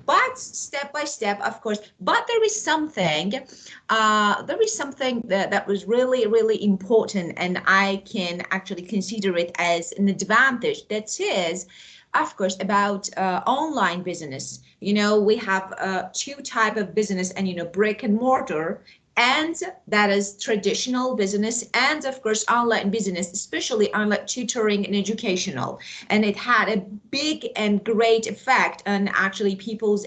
but step by step, of course. But there is something that was really, really important, and I can actually consider it as an advantage. That is, of course, about online business. You know, we have two type of business, and, you know, brick and mortar, and that is traditional business, and of course online business, especially online tutoring and educational. And it had a big and great effect on actually people's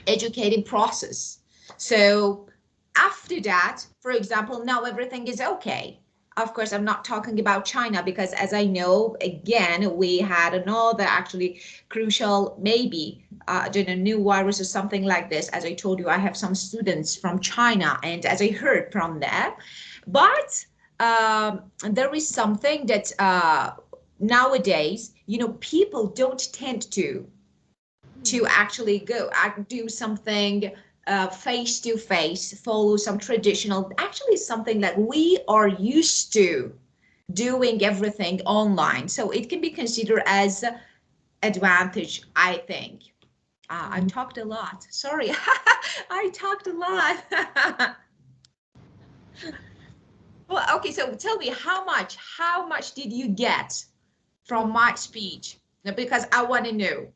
educating process. So after that, for example, now everything is okay. Of course, I'm not talking about China, because as I know, again, we had another actually crucial, maybe, new virus or something like this. As I told you, I have some students from China, and as I heard from them, but there is something that nowadays, you know, people don't tend to actually go do something face to face, follow some traditional, actually something like we are used to doing everything online. So it can be considered as advantage, I think. I talked a lot. Sorry, I talked a lot. Well, okay, so tell me how much did you get from my speech? Because I want to know.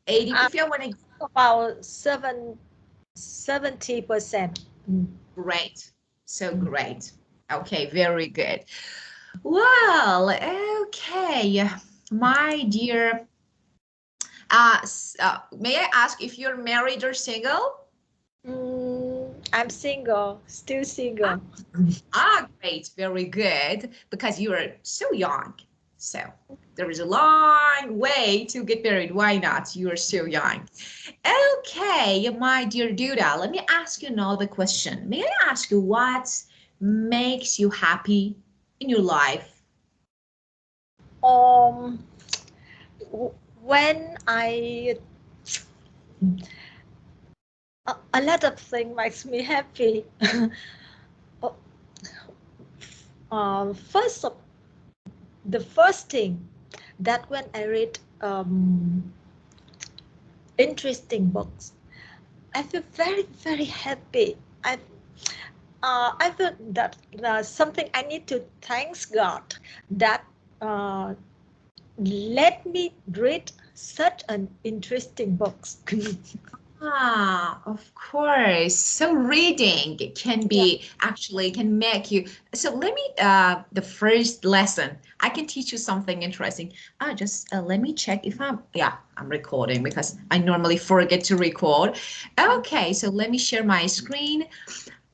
80, if you want to. About 70%. Great. So great. Okay, very good. Well, okay, my dear. May I ask if you're married or single? I'm single, still single. Great, very good, because you are so young. So there is a long way to get married. Why not? You are so young. Okay, my dear Duda, let me ask you another question. May I ask you what makes you happy in your life? When a lot of things makes me happy. The first thing that when I read interesting books, I feel very, very happy. I feel that something I need to thank God that let me read such an interesting books. Of course. So reading can be actually can make you. So let me the first lesson. I can teach you something interesting. Just let me check if I'm recording, because I normally forget to record. Okay, so let me share my screen.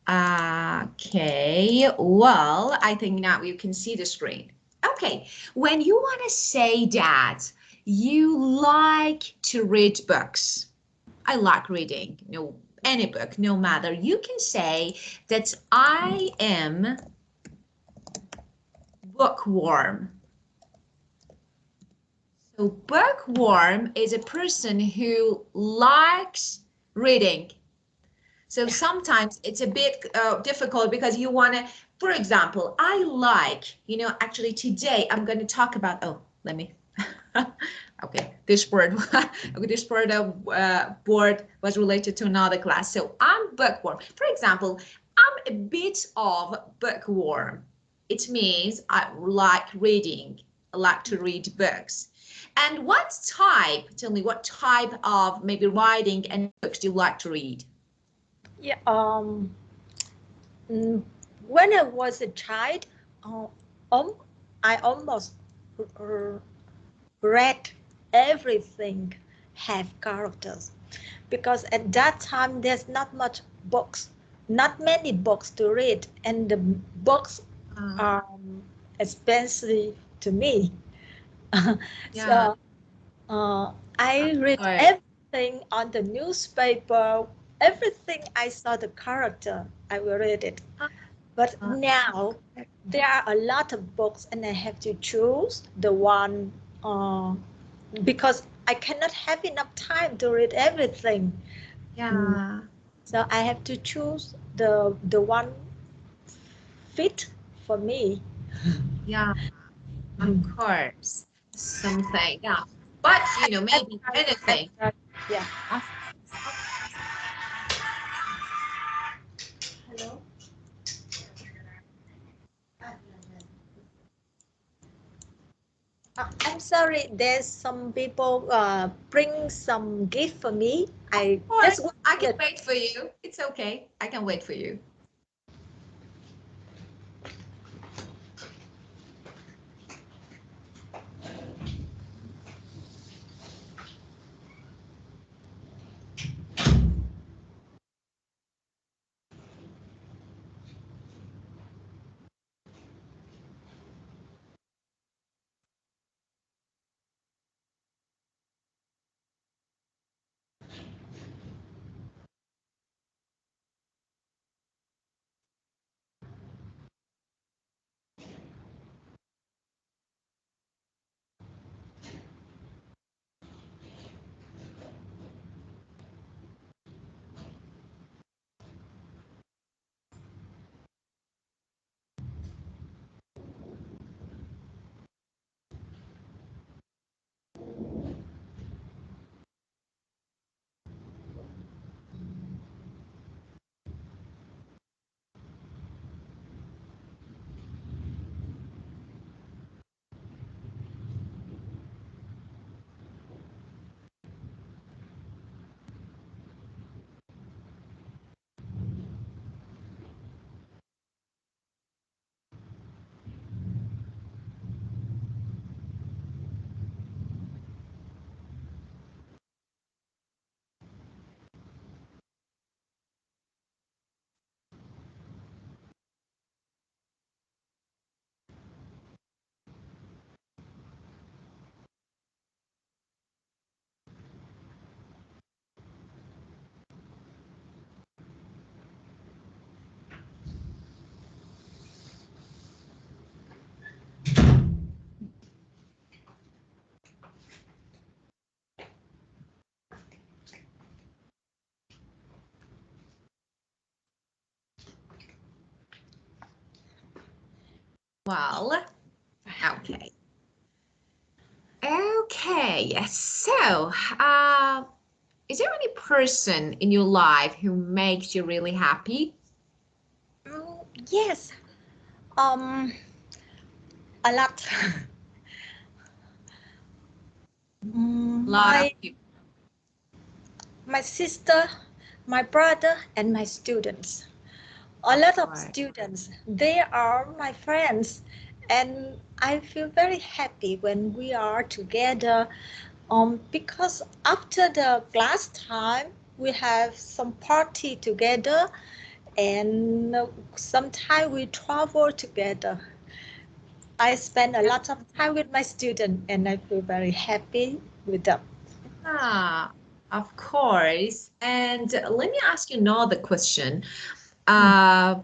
Okay, well, I think now you can see the screen. Okay, when you want to say that you like to read books, I like reading, any book, no matter. You can say that I am bookworm. So bookworm is a person who likes reading. So sometimes it's a bit difficult, because you want to, for example, I like, actually today I'm going to talk about, let me, okay, this word board was related to another class. So I'm bookworm. For example, I'm a bit of bookworm. It means I like reading. I like to read books. And tell me what type of maybe writing and books do you like to read? Yeah. When I was a child, I almost read everything have characters, because at that time there's not many books to read, and the books are expensive to me. So I read everything on the newspaper. Everything I saw the character, I will read it. But now there are a lot of books, and I have to choose the one because I cannot have enough time to read everything. So I have to choose the one fit for me. Yeah, of course. Something, yeah. But maybe anything. Yeah. Of Hello. I'm sorry. There's some people bring some gift for me. I course, just want I can it. wait for you. It's okay. I can wait for you. Well, okay. Okay, so is there any person in your life who makes you really happy? Yes. Um, a lot. A lot of My people. sister, my brother, and my students. A lot of students. They are my friends, and I feel very happy when we are together. Because after the class time, we have some party together, and sometimes we travel together. I spend a lot of time with my students, and I feel very happy with them. Ah, of course. And let me ask you another question. Mm.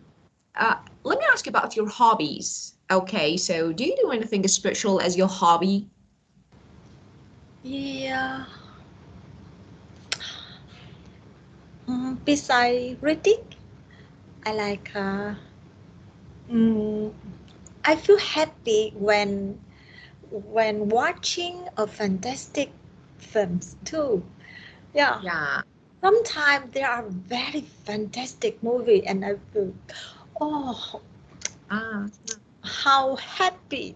Uh, Let me ask you about your hobbies. Okay, so do you do anything special as your hobby? Yeah. Besides reading, I like. Mm, I feel happy when watching a fantastic films too. Yeah. Yeah. Sometimes there are very fantastic movie, and I feel, oh, Ah, how happy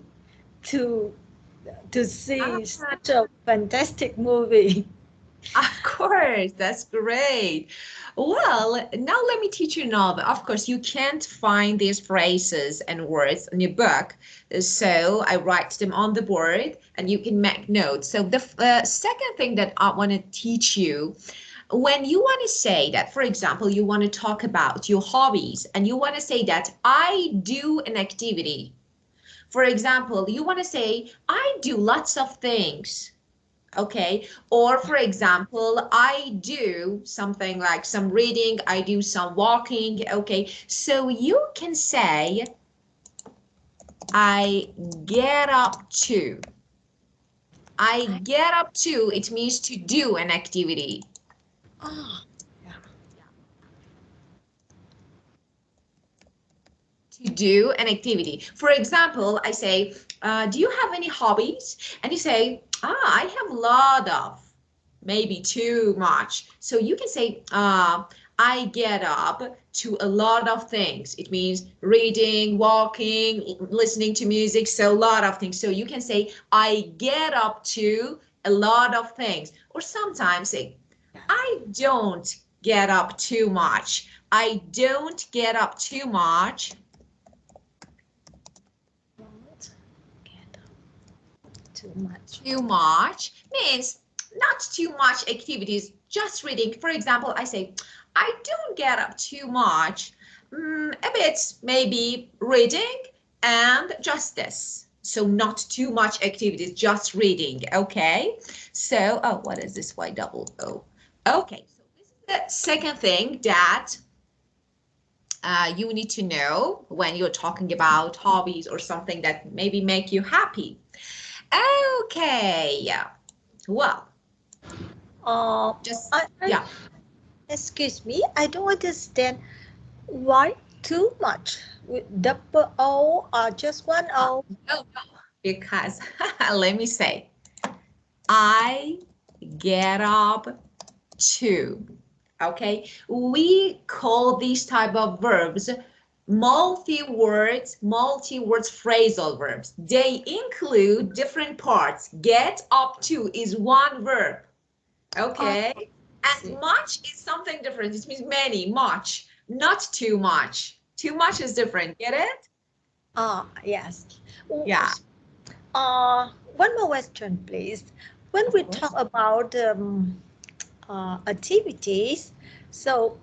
to see ah, such a fantastic movie. of course, that's great. Well, now let me teach you another. Of course, you can't find these phrases and words in your book, so I write them on the board and you can make notes. So the second thing that I want to teach you, when you want to say that, for example, you want to talk about your hobbies and you want to say that I do an activity. For example, you want to say, I do lots of things. Okay. Or for example, I do something like some reading, I do some walking. Okay. So you can say, I get up to. I I, get up to, it means to do an activity. oh, yeah. To do an activity. For example, I say, do you have any hobbies? And you say, I have a lot of. maybe too much. So you can say, I get up to a lot of things. It means reading, walking, listening to music, so a lot of things. So you can say, I get up to a lot of things. Or sometimes say, I don't get up too much. I don't get up too much. Don't get up too much. Too much means not too much activities, just reading. For example, I say, I don't get up too much. A bit, maybe reading and just this. So not too much activities, just reading. Okay. So, oh, what is this? Y double O? Okay. So this is the second thing that you need to know when you're talking about hobbies or something that maybe make you happy. Okay. Well, just, yeah. Excuse me, I don't understand why too much with double O or just one O. No, because let me say, I get up to. Okay, we call these type of verbs multi-words phrasal verbs. They include different parts. Get up to is one verb. Okay, and much is something different. It means many, much, not too much. Too much is different. Get it? Yes. Yeah. One more question, please. When we talk about activities, so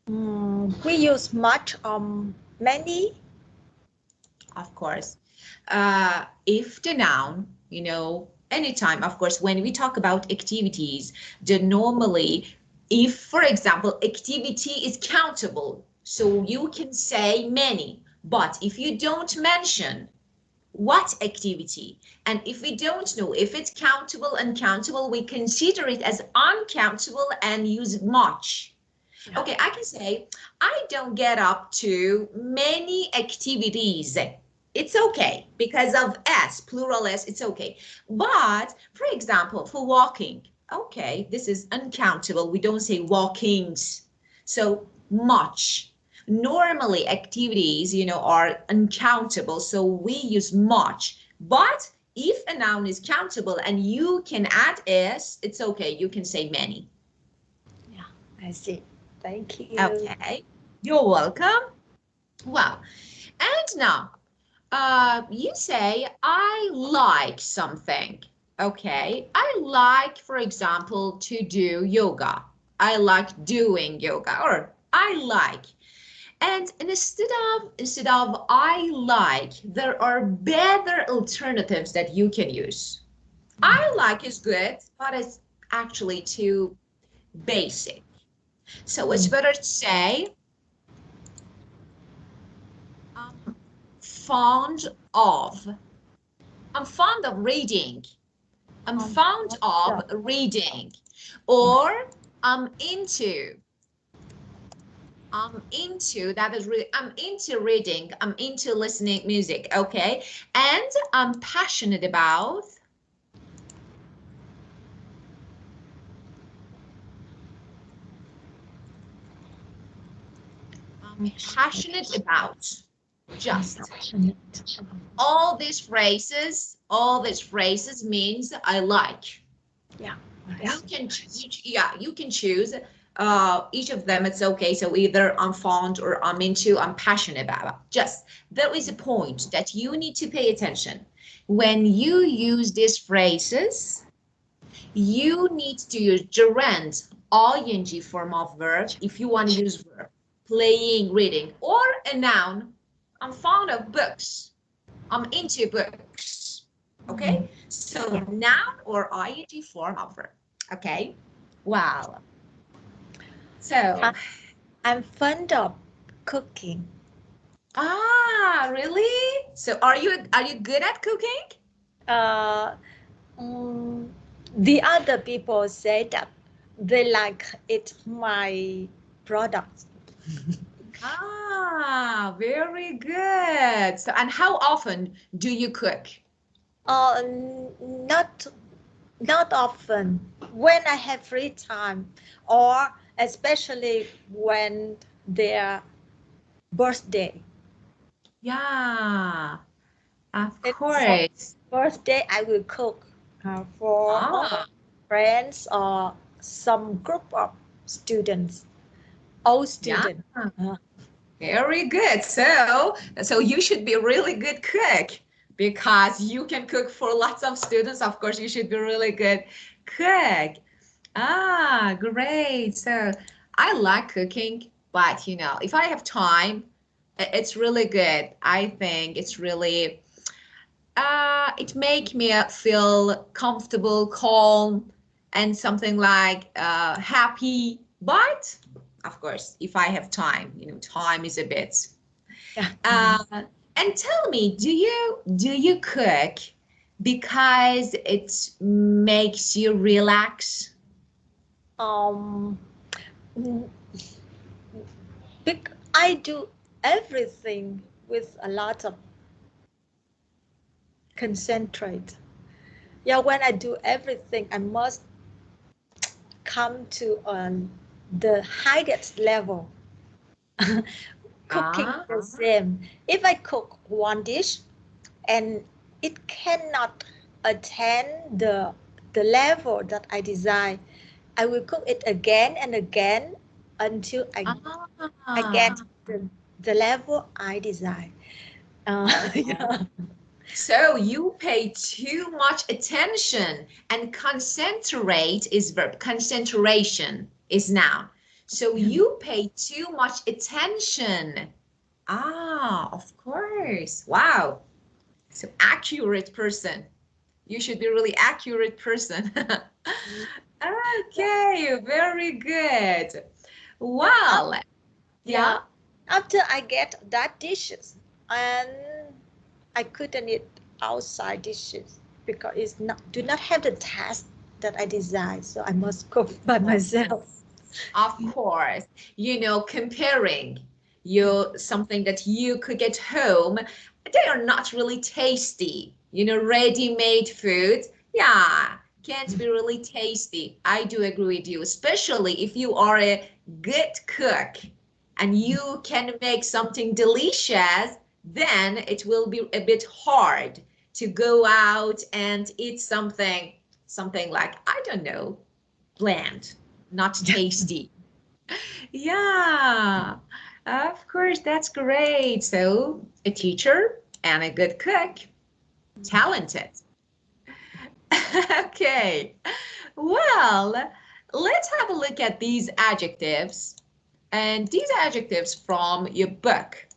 we use much many. Of course. If the noun, anytime, of course, when we talk about activities, the normally, if, for example, activity is countable, so you can say many, but if you don't mention what activity, and if we don't know if it's countable, uncountable, we consider it as uncountable and use much. Okay, I can say, I don't get up to many activities. It's okay because of S, plural S, it's okay. But, for example, for walking, okay, this is uncountable. We don't say walkings. So, much. Normally, activities, are uncountable, so we use much. But if a noun is countable and you can add S, it's okay. You can say many. Yeah, I see. Thank you. Okay, you're welcome. Well, and now, you say, I like something. Okay, I like, for example, to do yoga. I like doing yoga, or I like. And instead of I like, there are better alternatives that you can use. I like is good, but it's actually too basic. So it's better to say, I'm fond of. I'm fond of reading. I'm fond of reading. Or I'm into. That is really, I'm into reading. I'm into listening music. Okay. And I'm passionate about. I'm passionate about. Just. All these phrases means I like. Yeah. You can choose each of them. It's okay. So either I'm fond or I'm into, I'm passionate about. Just there is a point that you need to pay attention. When you use these phrases, you need to use gerund, ing form of verb if you want to use verb, playing, reading, or a noun. I'm fond of books. I'm into books. Okay, so noun or ing form of verb. Okay, wow. So, I'm fond of cooking. really? So are you good at cooking? Uh, mm, the other people say that they like it my products. Very good. So, and how often do you cook? Not Not often. When I have free time, or especially when their birthday. Yeah, of It's for course. birthday, I will cook for all Ah, friends or some group of students, all yeah. students. Uh, Very good. So you should be a really good cook because you can cook for lots of students. Of course, you should be a really good cook. Ah, great. So I like cooking, but if I have time, it's really good. I think it's really it make me feel comfortable, calm, and something like happy. But of course, if I have time, time is a bit. yeah. Uh, and tell me, do you cook because it makes you relax? Um, mm, I do everything with a lot of concentrate. Yeah, when I do everything, I must come to the highest level. Cooking Ah, the same. If I cook one dish and it cannot attain the level that I desire, I will cook it again and again until I get ah. the level I desire. Yeah. So you pay too much attention, and concentrate is verb. Concentration is noun. So you pay too much attention. Ah, of course. Wow. So accurate person. You should be a really accurate person. Okay, very good. Yeah, Well, yeah. yeah. After I get that dishes, and I couldn't eat outside dishes because it's not do not have the taste that I desire. So I must cook by Of myself. course. Of course. Comparing something that you cook at home, they are not really tasty. Ready-made food, yeah, can't be really tasty. I do agree with you, especially if you are a good cook and you can make something delicious, then it will be a bit hard to go out and eat something like, I don't know, bland, not tasty. Yeah, of course, that's great. So, a teacher and a good cook, talented. Okay, well, let's have a look at these adjectives. And these adjectives from your book: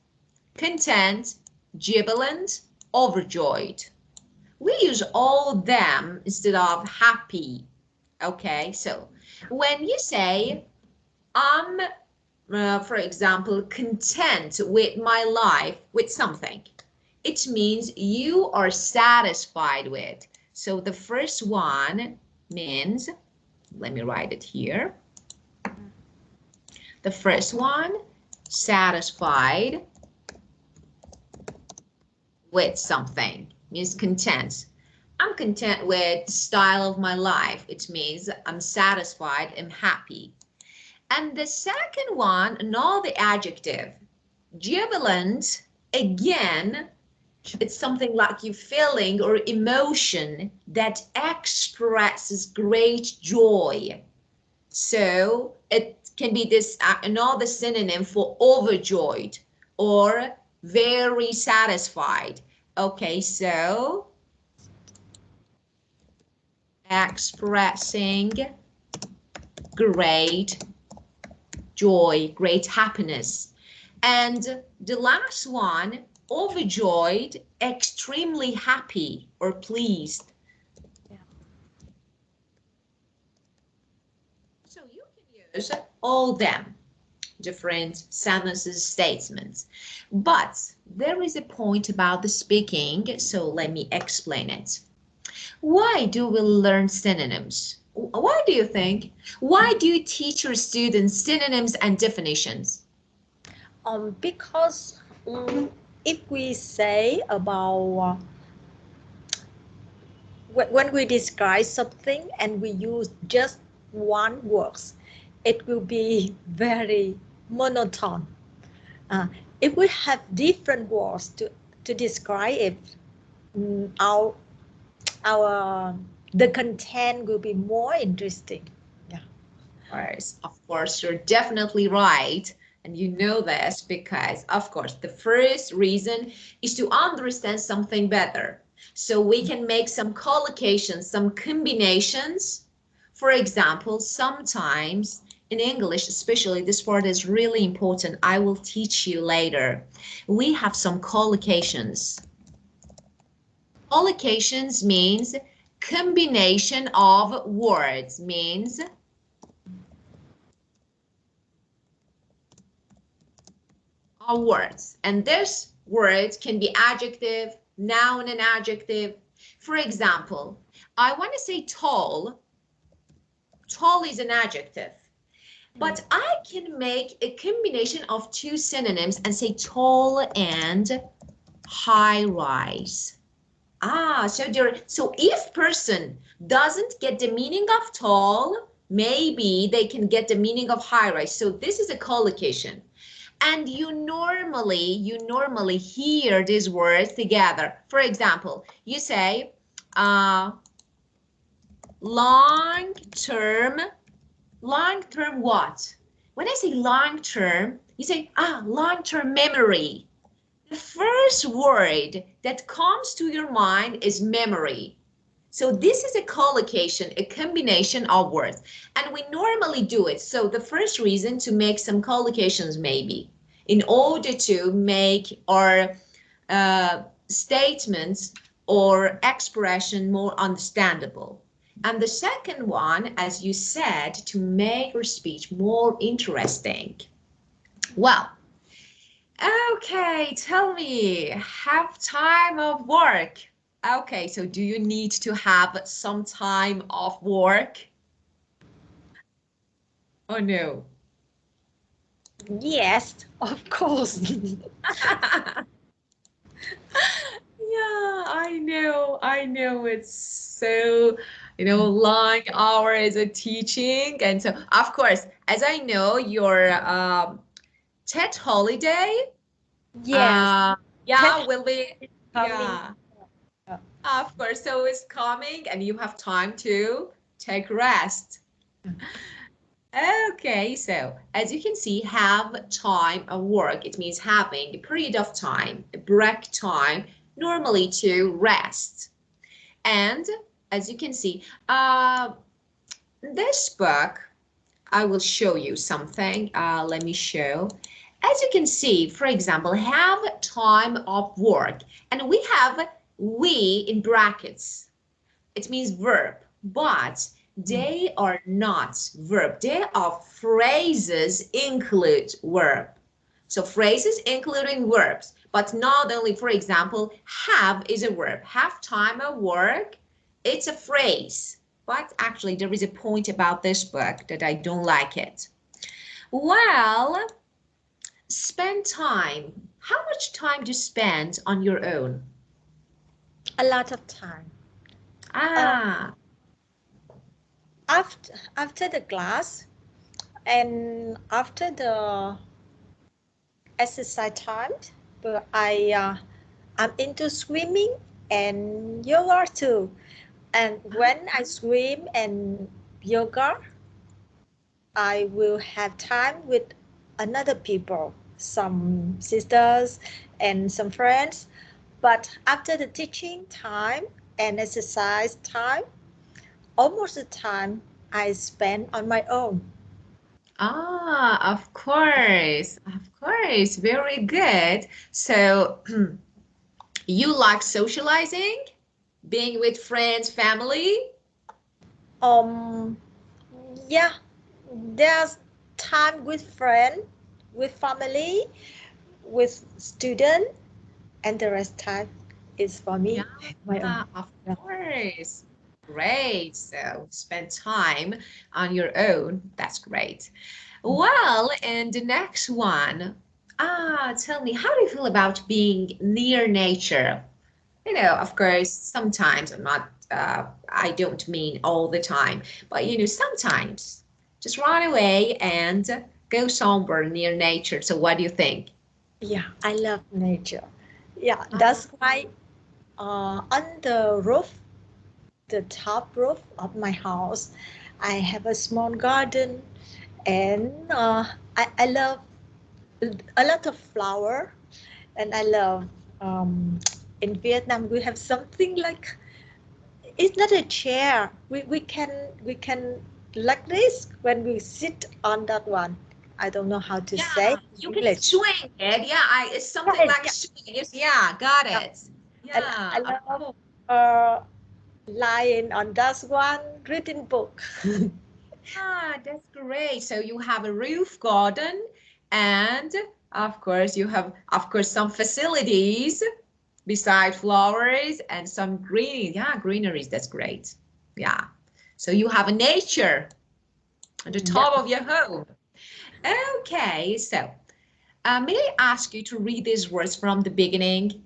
content, jubilant, overjoyed. We use all of them instead of happy. Okay, so when you say, I'm, for example, content with my life, with something, it means you are satisfied with. So the first one means, let me write it here. The first one, satisfied with something, means content. I'm content with the style of my life. It means I'm satisfied, I'm happy. And the second one, another adjective, jubilant, again, it's something like you feeling or emotion that expresses great joy. So it can be this another synonym for overjoyed or very satisfied. Okay, so expressing great joy, great happiness. And the last one, overjoyed, extremely happy or pleased. Yeah. So you can use all them, different sentences, statements. But there is a point about the speaking, so let me explain it. Why do we learn synonyms? Why do you think? Why do you teach your students synonyms and definitions? Because if we say about when we describe something and we use just one words, it will be very monotone. Uh, if we have different words to describe it, our the content will be more interesting. Yeah. Of course, you're definitely right. And you know this because, of course, the first reason is to understand something better. So we can make some collocations, some combinations. For example, sometimes in English, especially this word is really important. I will teach you later. We have some collocations. Collocations means combination of words, means are words, and this words can be adjective, noun, and adjective. For example, I want to say tall. Tall is an adjective, but I can make a combination of two synonyms and say tall and high rise. So if person doesn't get the meaning of tall, maybe they can get the meaning of high rise. So this is a collocation. And you normally hear these words together. For example, you say long term what? When I say long term, you say long term memory. The first word that comes to your mind is memory. So this is a collocation, a combination of words, and we normally do it. So the first reason to make some collocations maybe in order to make our statements or expression more understandable. And the second one, as you said, to make your speech more interesting. Well, okay, tell me, have time of work. Okay, so do you need to have some time off work? Oh no. Yes, of course. Yeah, I know it's so, long hours of teaching. And so, of course, as I know, your TED holiday, Yes, yeah, that will be, is coming. yeah, Uh, of course. So it's coming and you have time to take rest. Okay, so as you can see, have time of work. It means having a period of time, a break time, normally to rest. And as you can see, this book, I will show you something. Let me show. As you can see, for example, have time of work. And we have we in brackets. It means verb, but they are not verb. They are phrases include verb. So phrases including verbs, but not only, for example, have is a verb. Have time at work, it's a phrase. But actually there is a point about this book that I don't like it. Well, spend time. How much time do you spend on your own? a lot of time. Uh, Ah, after the class and after the exercise time, but I'm into swimming and yoga too. And when I swim and yoga, I will have time with another people, some sisters and some friends. But after the teaching time and exercise time, almost the time I spend on my own. of course, very good. So you like socializing, being with friends, family? Um, yeah, there's time with friend, with family, with student, and the rest time is for Yeah, me, my own. of Yeah. course. Great. So spend time on your own. That's great. Well, and the next one. Tell me, how do you feel about being near nature? Of course, sometimes I'm not I don't mean all the time, but you know, sometimes just run away and go somewhere near nature. So what do you think? Yeah, I love nature. Yeah, Uh, that's why on the roof, the top roof of my house, I have a small garden, and I love a lot of flower, and I love in Vietnam we have something like, it's not a chair. We can like this when we sit on that one. I don't know how to yeah, say in you can English. swing it. Yeah, it's something Right, like yeah, swing. Yes, yeah, got yeah. it. And Yeah, I of love course. lying on that one, reading book. Ah, that's great. So you have a roof garden and of course you have some facilities beside flowers and some green, yeah, greeneries. That's great. Yeah. So you have a nature at the Yeah. top of your home. Okay, so may I ask you to read these words from the beginning?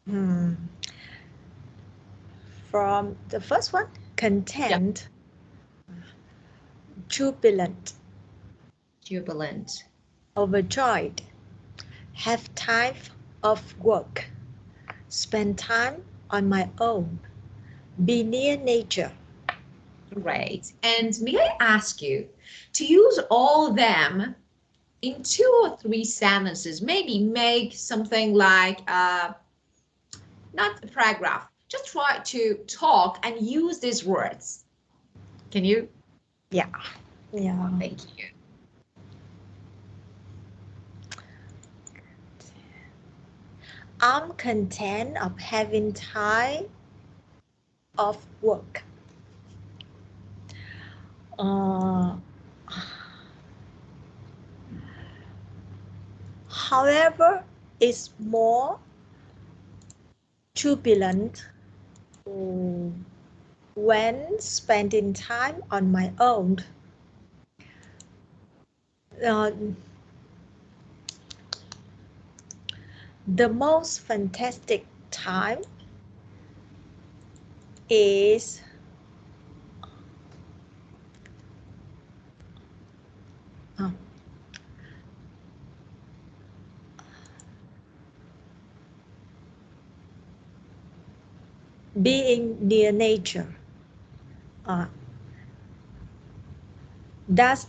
Hmm. From the first one, Yeah. content, jubilant, Jubilant. overjoyed, have time of work, spend time on my own, be near nature. Great. And may I ask you to use all of them in 2 or 3 sentences, maybe make something like, not a paragraph, just try to talk and use these words. Can you? Yeah, yeah. Thank you. I'm content of having time of work. Uh, however, it's more jubilant when spending time on my own. Uh, the most fantastic time is uh, being near nature. Uh, that's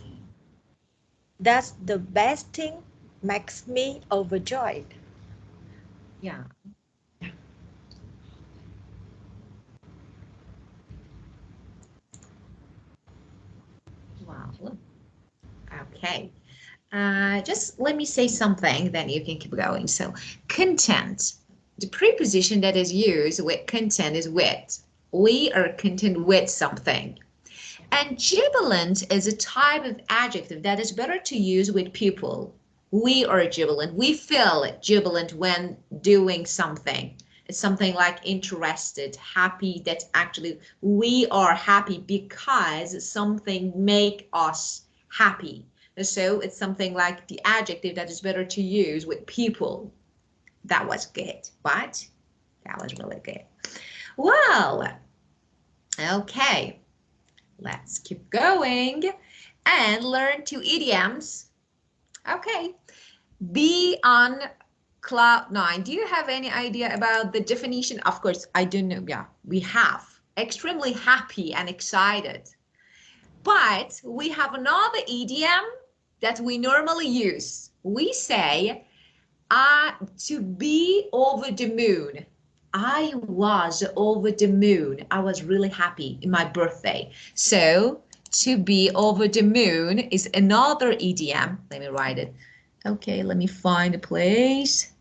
that's the best thing makes me overjoyed. Yeah. Wow. Okay. Just let me say something, then you can keep going. So, content. The preposition that is used with content is with. We are content with something. And jubilant is a type of adjective that is better to use with people. We are jubilant. We feel jubilant when doing something. It's something like interested, happy, that actually we are happy because something make us happy. So it's something like the adjective that is better to use with people. That was good, but that was really good. Well, okay. Let's keep going and learn 2 idioms. Okay. Be on cloud nine. Do you have any idea about the definition? Of course, I don't know. Yeah, we have. Extremely happy and excited. But we have another idiom that we normally use. We say, to be over the moon. I was over the moon. I was really happy in my birthday. So to be over the moon is another idiom. Let me write it. Okay, let me find a place.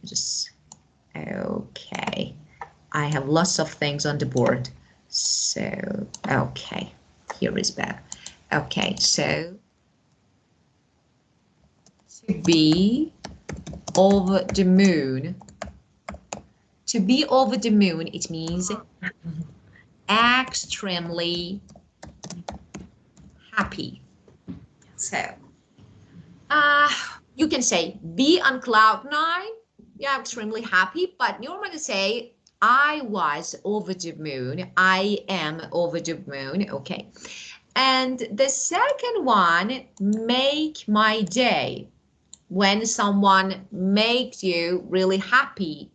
Just okay. I have lots of things on the board. So okay, here is better. Okay, so to be over the moon. To be over the moon, it means extremely happy. So, uh, you can say be on cloud nine. Yeah, extremely happy, but you normally say I was over the moon. I am over the moon. Okay. And the second one, make my day. When someone makes you really happy,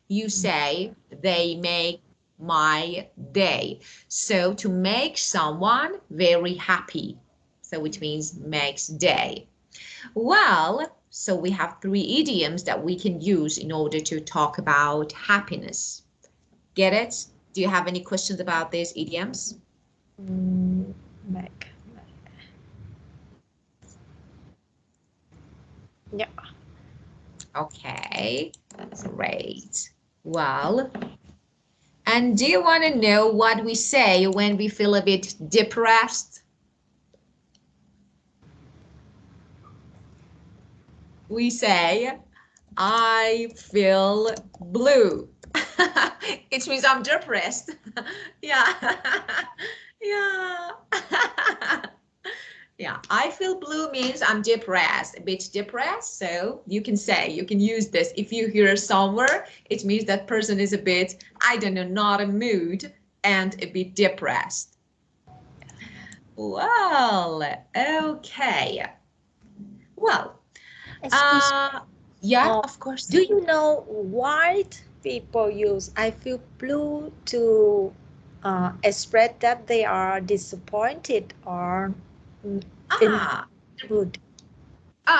you say they make my day. So to make someone very happy. So which means makes day. Well, so we have three idioms that we can use in order to talk about happiness. Get it? Do you have any questions about these idioms? Make. Yeah. Okay, great. Well, and do you want to know what we say when we feel a bit depressed? We say, I feel blue. It means I'm depressed. Yeah. Yeah. Yeah, I feel blue means I'm depressed, a bit depressed. So you can say, you can use this. If you hear somewhere, it means that person is a bit, I don't know, not a mood and a bit depressed. Well, okay. Well, Excuse yeah, me. of course. Do you know white people use I feel blue to express that they are disappointed or in Ah, mood?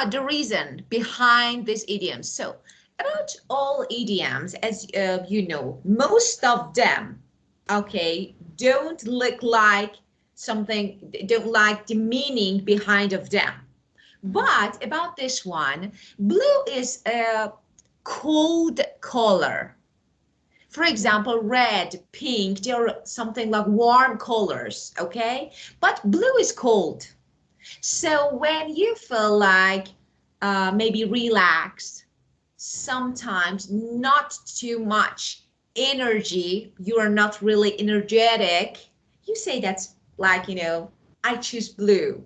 the reason behind this idiom. So about all idioms, as you know, most of them, okay, don't look like something, don't like the meaning behind of them. But about this one, blue is a cold color. For example, red, pink, they're something like warm colors, okay? But blue is cold. So when you feel like maybe relaxed, sometimes not too much energy, you are not really energetic, you say that's like, you know, I choose blue.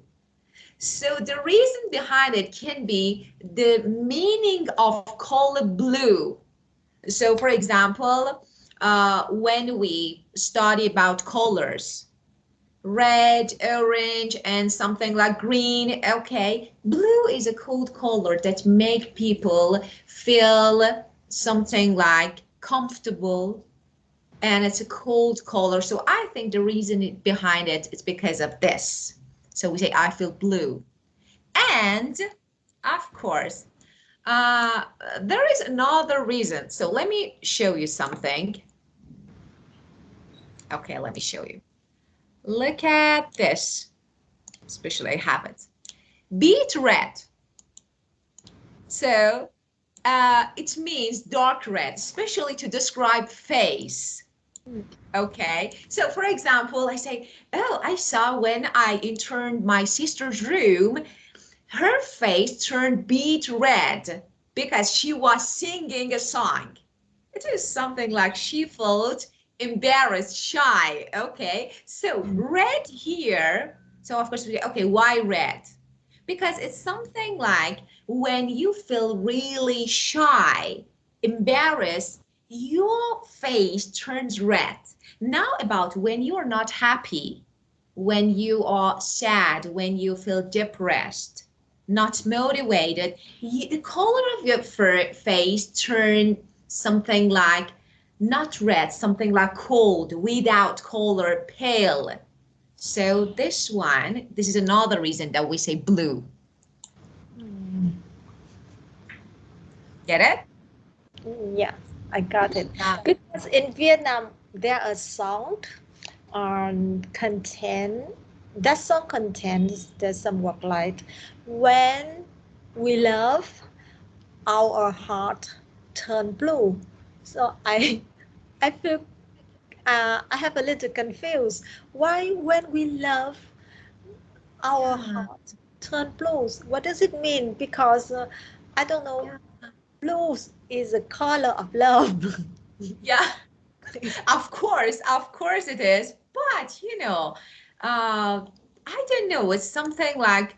So the reason behind it can be the meaning of color blue. So for example, when we study about colors, red, orange, and something like green. Okay, blue is a cold color that make people feel something like comfortable, and it's a cold color. So I think the reason behind it is because of this. So we say I feel blue. And of course, uh, there is another reason. So let me show you something. Okay, let me show you. Look at this, especially I have it. Beet red. So it means dark red, especially to describe face. Okay, so for example, I say, oh, I saw when I entered my sister's room, her face turned beet red because she was singing a song. It is something like she felt embarrassed, shy. Okay, so red here. So of course, okay, why red? Because it's something like when you feel really shy, embarrassed, your face turns red. Now about when you're not happy, when you are sad, when you feel depressed, not motivated, the color of your face turn something like not red, something like cold, without color, pale. So this is another reason that we say blue. Get it? Yeah, I got it. Yeah. Because in Vietnam, there are songs on content. That song contains there's some word like when we love, our heart turn blue. So I feel I have a little confused. Why when we love, our Yeah. heart turn blue? What does it mean? Because I don't know. Yeah. Blues is a color of love. Yeah. Of course it is. But you know, I don't know. It's something like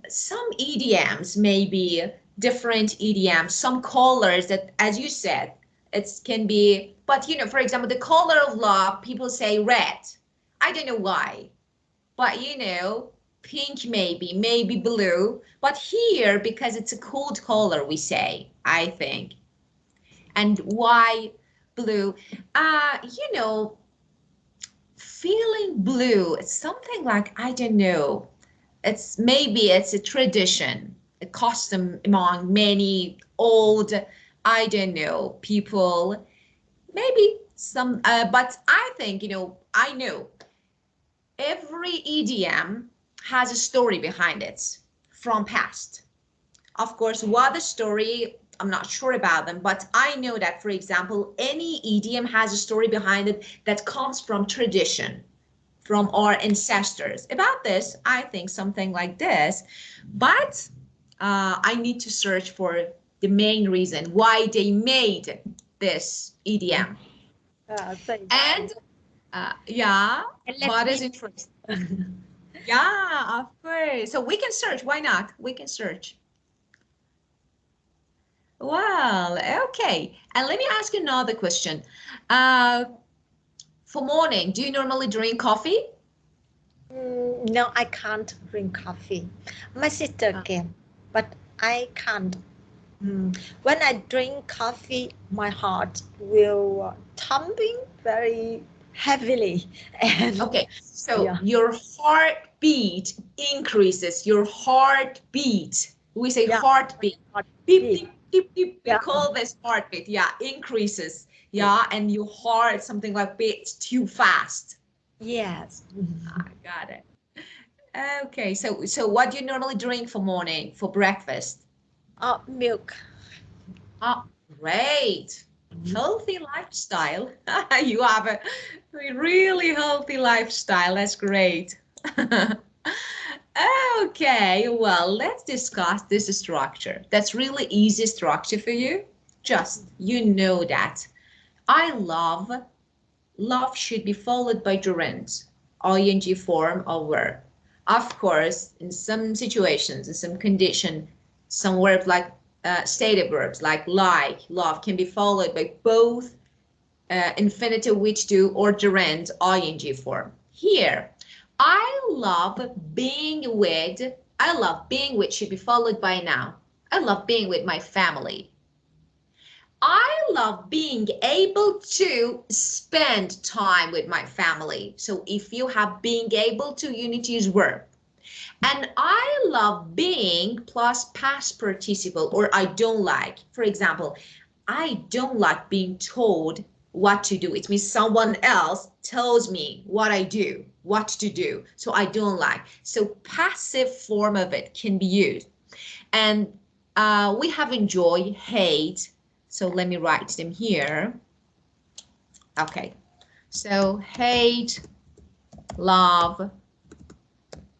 some EDMs, maybe different EDMs, some colors that, as you said, it can be But, you know, for example, the color of love, people say red. I don't know why. But, you know, pink maybe blue. But here, because it's a cold color, we say, I think. And why blue? You know, feeling blue, it's something like, I don't know, it's a tradition, a custom among many old, I don't know, people, maybe some, but I think, you know, I know every EDM has a story behind it from past. Of course, what the story, I'm not sure about them, but I know that, for example, any EDM has a story behind it that comes from tradition, from our ancestors. About this, I think something like this, but I need to search for the main reason why they made this EDM. And yeah, And let's what is be interesting? Yeah, of course. So we can search. Why not? We can search. Well, okay. And let me ask you another question. Uh, for morning, do you normally drink coffee? No, I can't drink coffee. My sister can, but I can't. When I drink coffee, my heart will thumping very heavily, and Okay, so yeah, your heartbeat increases. Your heartbeat. We say yeah, heartbeat. heart Beep, beat. beep, beep, beep. We Yeah, call this heartbeat. Yeah, increases. Yeah, and your heart something like beats too fast. yes. I got it. Okay, so what do you normally drink for morning, for breakfast? Milk. Oh, great. Healthy lifestyle. You have a really healthy lifestyle. That's great. Okay, well, let's discuss this structure. That's really easy structure for you. Just you know that. I love should be followed by gerund, ing form or verb. Of course, in some situations, in some condition, some verbs like stative verbs like, love can be followed by both infinitive which do or gerund ing form. Here, I love being with should be followed by noun. I love being with my family. I love being able to spend time with my family. So if you have being able to, you need to use verb. And I love being plus past participle, or I don't like. For example, I don't like being told what to do. It means someone else tells me what I do, what to do. So I don't like. So passive form of it can be used. And we have enjoy, hate. So let me write them here. Okay. So hate, love,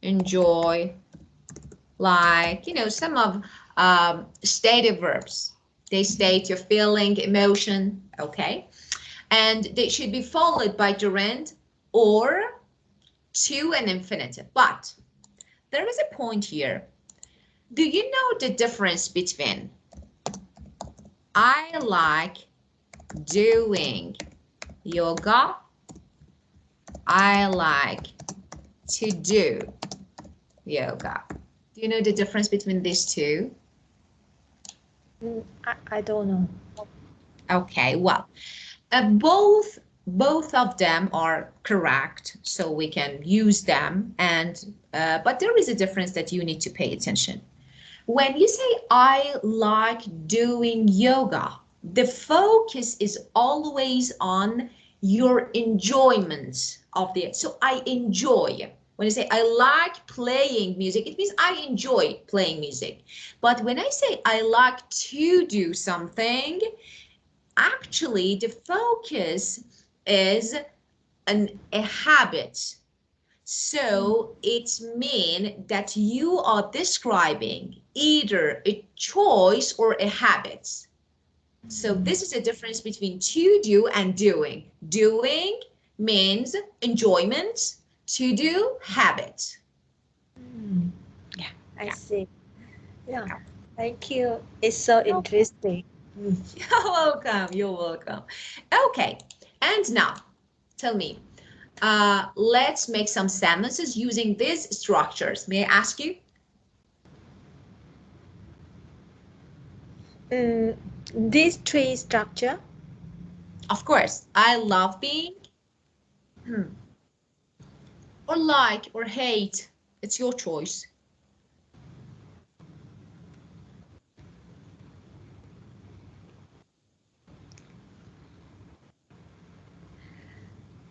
enjoy, like, you know, some of stative verbs. They state your feeling, emotion, okay? And they should be followed by gerund or to an infinitive. But there is a point here. Do you know the difference between I like doing yoga, I like to do yoga? Do you know the difference between these two? I don't know. Okay, well, both of them are correct, so we can use them. And but there is a difference that you need to pay attention. When you say I like doing yoga, the focus is always on your enjoyment of it. So I enjoy. When I say I like playing music, it means I enjoy playing music. But when I say I like to do something, actually the focus is a habit. So it means that you are describing either a choice or a habit. So this is a difference between to do and doing. Doing means enjoyment, to do habit. Yeah, I Yeah. see. Yeah, thank you. It's so Okay. interesting. You're welcome. You're welcome. Okay. And now, tell me, let's make some sentences using these structures. May I ask you? These three structure. Of course, I love being, or like, or hate. It's your choice.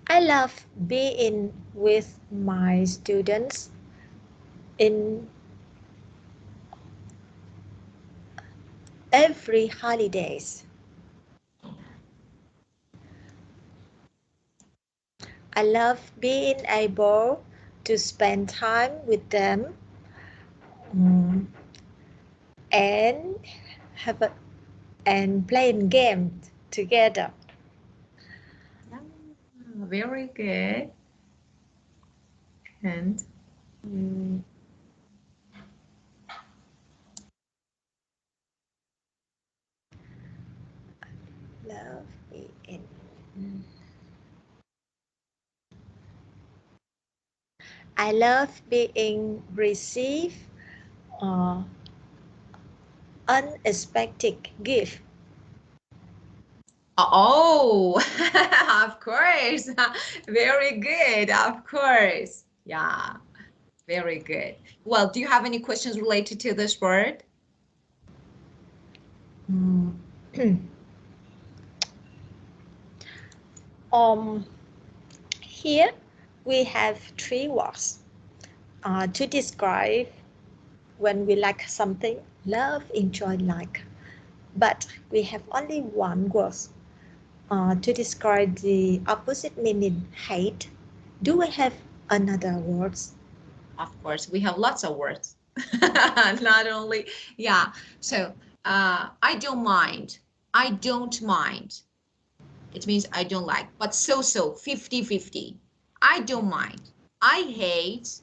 I love being with my students in every holidays. I love being able to spend time with them and have a, and playing games together. Very good. And Mm, love being. I love being received uh, unexpected gift. oh, of course. Very good. Of course. Yeah, very good. Well, do you have any questions related to this word? Mm. um, Here we have three words to describe when we like something, love, enjoy, like. But we have only one word to describe the opposite meaning, hate. Do we have another words? Of course, we have lots of words. Not only, yeah. So, I don't mind. I don't mind. It means I don't like, but so 50-50. I don't mind. I hate,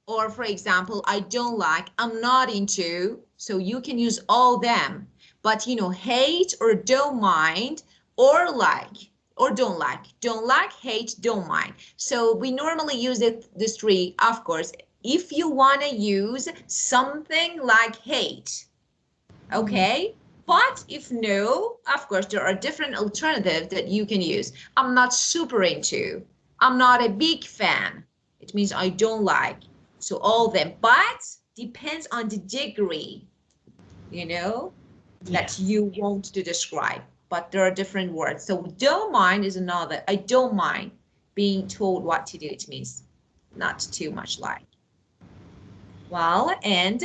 or for example, I don't like, I'm not into. So you can use all them, but hate or don't mind, or like or don't like, hate, don't mind. So we normally use this three, of course, if you want to use something like hate. Okay. But if no, of course, there are different alternatives that you can use. I'm not super into. I'm not a big fan. It means I don't like. So all of them, but depends on the degree, you know, Yeah. that you want to describe. But there are different words. So don't mind is another. I don't mind being told what to do. It means not too much like. Well, and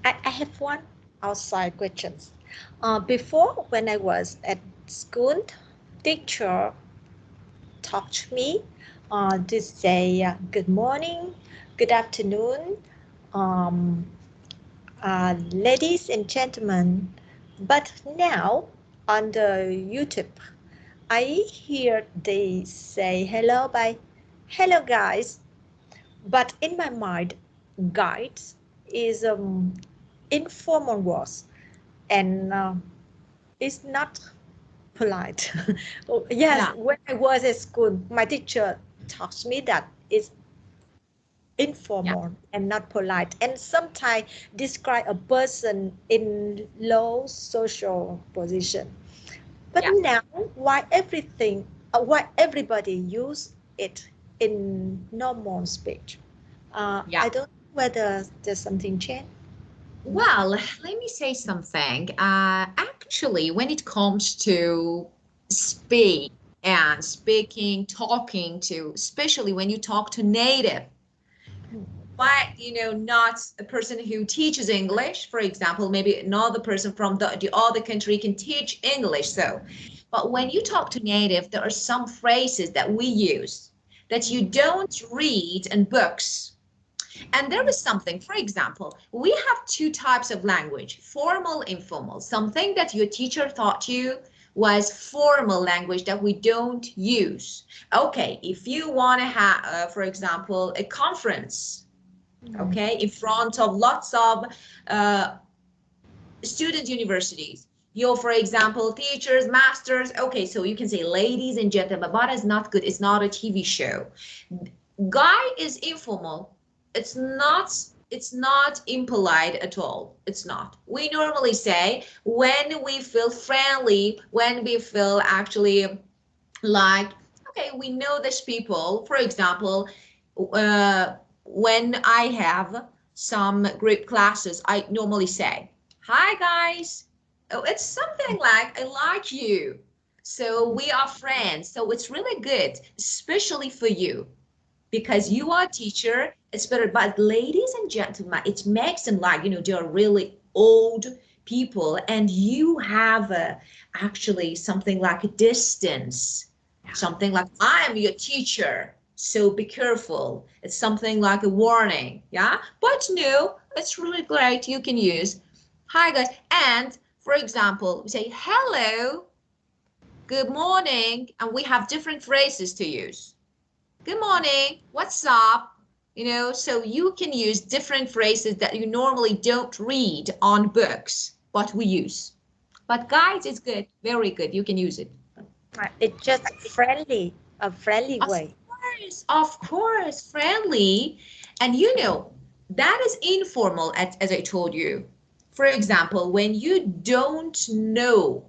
I have one outside questions. Before, when I was at school, teacher taught me to say good morning, good afternoon, um, ladies and gentlemen. But now on the YouTube, I hear they say hello by hello guys. But in my mind, guides is informal words and it's not polite. Oh, yes, yeah, when I was at school, my teacher taught me that it's yeah, informal and not polite, and sometimes describe a person in low social position. But yeah, now, why everybody use it in normal speech? yeah. I don't know whether there's something changed. Well, let me say something. Actually, when it comes to speak and speaking, talking to, especially when you talk to native, but not a person who teaches English, for example, maybe another person from the other country can teach English. So, but when you talk to native, there are some phrases that we use that you don't read in books. And there is something, for example, we have two types of language, formal, informal. Something that your teacher taught you was formal language that we don't use. Okay, if you want to have, for example, a conference, okay, in front of lots of student universities. You, for example, teachers, masters. Okay, so you can say ladies and gentlemen, but it's not good. It's not a TV show. Guy is informal. It's not impolite at all. It's not. We normally say when we feel friendly, when we feel actually like, okay, we know these people. For example, when I have some group classes, I normally say, hi guys. Oh, it's something like, I like you. So we are friends. So it's really good, especially for you, because you are a teacher. It's better. But ladies and gentlemen, it makes them like, they're really old people, and you have actually something like a distance, something like, I am your teacher, so be careful. It's something like a warning. Yeah, but no, it's really great. You can use hi guys. And for example, we say hello, good morning, and we have different phrases to use. Good morning, what's up? So you can use different phrases that you normally don't read on books, but we use. But guys, it's good, very good. You can use it. It's just friendly, a friendly Of way. of course, friendly. And that is informal, as I told you. For example, when you don't know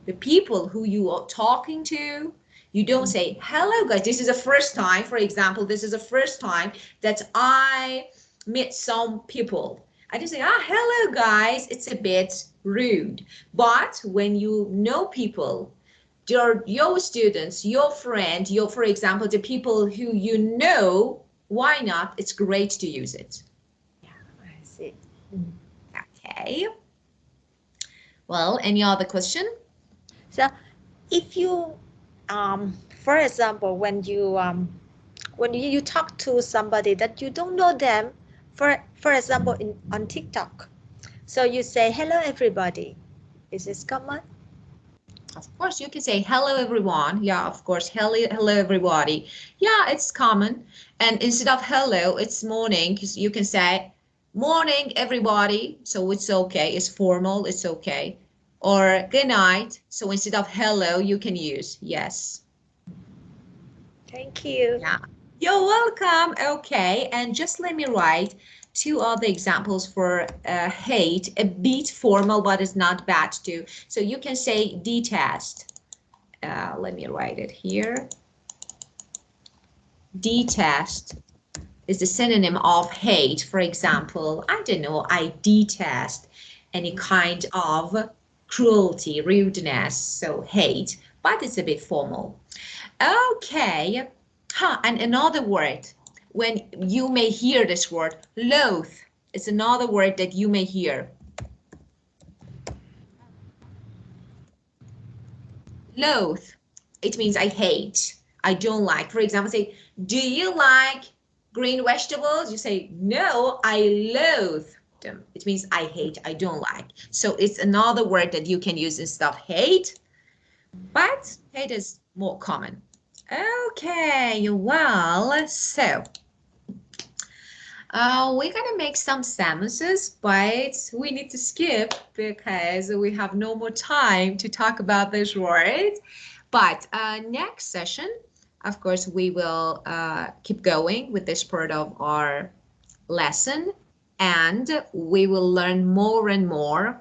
the people who you are talking to, you don't say, hello guys, this is the first time. For example, this is the first time that I meet some people. I just say, hello guys. It's a bit rude. But when you know people, your students, your friend, for example, the people who you know, why not? It's great to use it. Yeah, I see. Okay. Well, any other question? So if you, for example, when you talk to somebody that you don't know them, for example, on TikTok, so you say hello everybody. Is this common? Of course, you can say hello everyone. Yeah, of course, hello everybody. Yeah, it's common. And instead of hello, it's morning. You can say morning everybody. So it's okay. It's formal. It's okay. Or good night. So instead of hello, you can use yes. Thank you. Yeah. You're welcome. Okay, and just let me write two other examples for hate, a bit formal, but it's not bad too. So you can say detest. Let me write it here. Detest is the synonym of hate. For example, I don't know, I detest any kind of cruelty, rudeness, so hate, but it's a bit formal. Okay. And another word, when you may hear this word, loathe, it's another word that you may hear. Loathe, it means I hate, I don't like. For example, say, do you like green vegetables? You say, no, I loathe them. It means I hate, I don't like. So it's another word that you can use instead of hate, but hate is more common. Okay, well, so we're gonna make some sentences, but we need to skip because we have no more time to talk about this word. But next session, of course, we will keep going with this part of our lesson, and we will learn more and more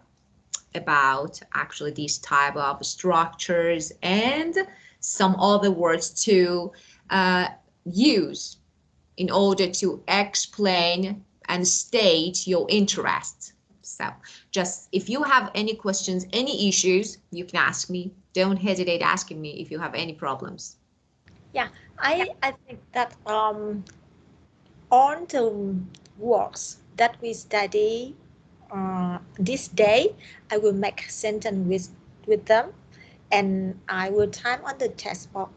about actually these type of structures and some other words to use in order to explain and state your interest. So just if you have any questions, any issues, you can ask me. Don't hesitate asking me if you have any problems. Yeah, I think that on the words that we study this day, I will make sentence with them, and I will time on the textbook.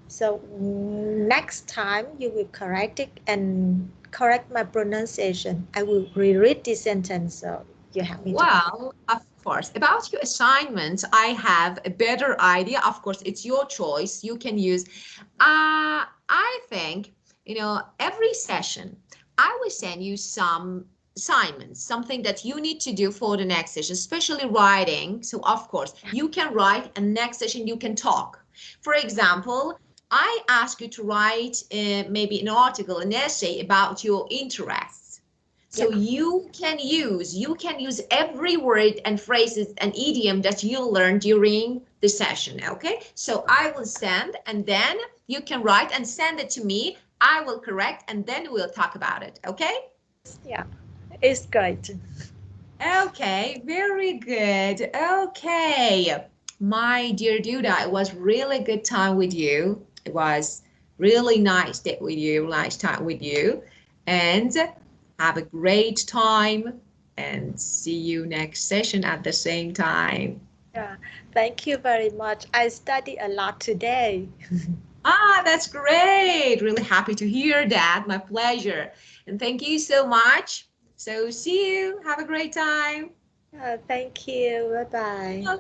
So next time you will correct it and correct my pronunciation. I will reread this sentence, so you have me to correct. Well, of course, about your assignment, I have a better idea. Of course, it's your choice. You can use, I think, every session, I will send you some assignments, something that you need to do for the next session, especially writing. So of course, you can write, and next session you can talk. For example, I ask you to write maybe an article, an essay about your interests. So you can use every word and phrases and idiom that you learned during the session, okay? So I will send, and then you can write and send it to me. I will correct, and then we'll talk about it, okay? Yeah, it's great. Okay, very good. Okay, my dear Duda, it was really good time with you. It was really nice day with you, nice time with you. And have a great time and see you next session at the same time. Yeah, thank you very much. I study a lot today. Ah, that's great. Really happy to hear that. My pleasure. And thank you so much. So see you. Have a great time. Thank you. Bye bye.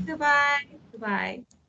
Goodbye. Goodbye.